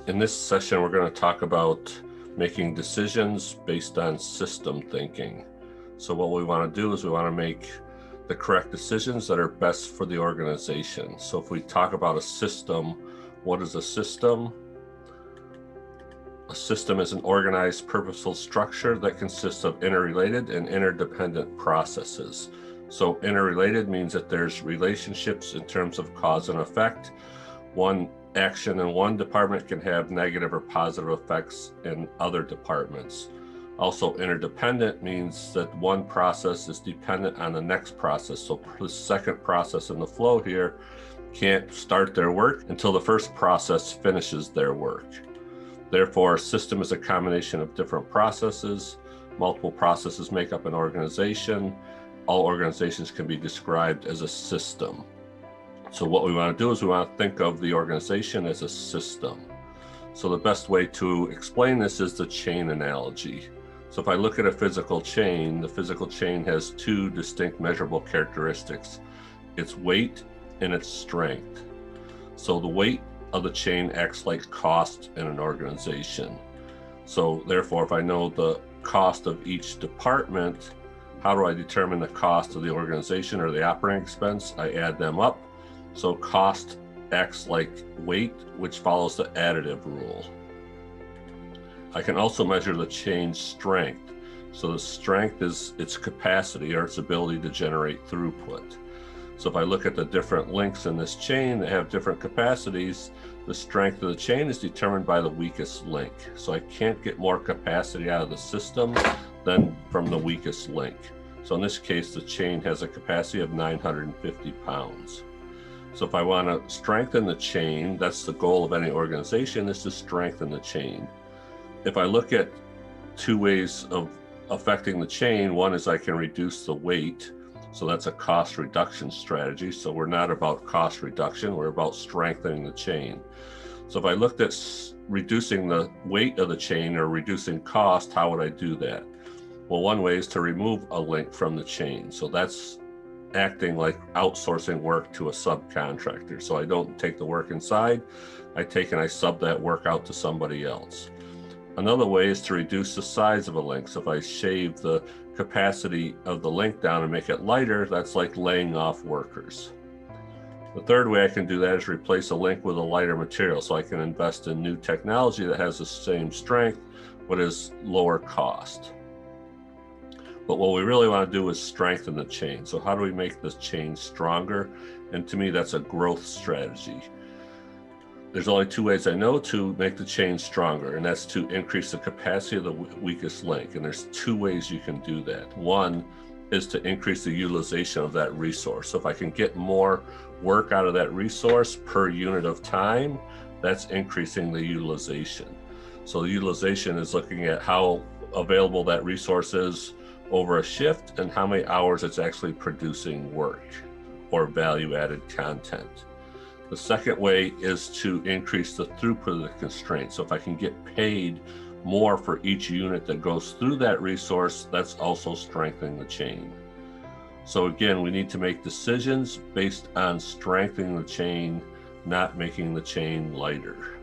In this session, we're going to talk about making decisions based on system thinking. So what we want to do is we want to make the correct decisions that are best for the organization. So if we talk about a system, what is a system? A system is an organized, purposeful structure that consists of interrelated and interdependent processes. So interrelated means that there's relationships in terms of cause and effect. One action in one department can have negative or positive effects in other departments. Also, interdependent means that one process is dependent on the next process. So the second process in the flow here can't start their work until the first process finishes their work. Therefore, a system is a combination of different processes. Multiple processes make up an organization. All organizations can be described as a system. So what we want to do is we want to think of the organization as a system. So the best way to explain this is the chain analogy. So if I look at a physical chain, the physical chain has two distinct measurable characteristics: its weight and its strength. So the weight of the chain acts like cost in an organization. So therefore, if I know the cost of each department, how do I determine the cost of the organization or the operating expense? I add them up. So cost acts like weight, which follows the additive rule. I can also measure the chain's strength. So the strength is its capacity or its ability to generate throughput. So if I look at the different links in this chain that have different capacities, the strength of the chain is determined by the weakest link. So I can't get more capacity out of the system than from the weakest link. So in this case, the chain has a capacity of 950 pounds. So if I want to strengthen the chain, that's the goal of any organization, is to strengthen the chain. If I look at two ways of affecting the chain, one is I can reduce the weight. So that's a cost reduction strategy. So we're not about cost reduction, we're about strengthening the chain. So if I looked at reducing the weight of the chain or reducing cost, how would I do that? Well, one way is to remove a link from the chain. So that's acting like outsourcing work to a subcontractor. So I don't take the work inside, I take and I sub that work out to somebody else. Another way is to reduce the size of a link. So if I shave the capacity of the link down and make it lighter, that's like laying off workers. The third way I can do that is replace a link with a lighter material. So I can invest in new technology that has the same strength, but is lower cost. But what we really want to do is strengthen the chain. So how do we make this chain stronger? And to me, that's a growth strategy. There's only two ways I know to make the chain stronger, and that's to increase the capacity of the weakest link. And there's two ways you can do that. One is to increase the utilization of that resource. So if I can get more work out of that resource per unit of time, that's increasing the utilization. So the utilization is looking at how available that resource is over a shift and how many hours it's actually producing work or value-added content. The second way is to increase the throughput of the constraint. So if I can get paid more for each unit that goes through that resource, that's also strengthening the chain. So again, we need to make decisions based on strengthening the chain, not making the chain lighter.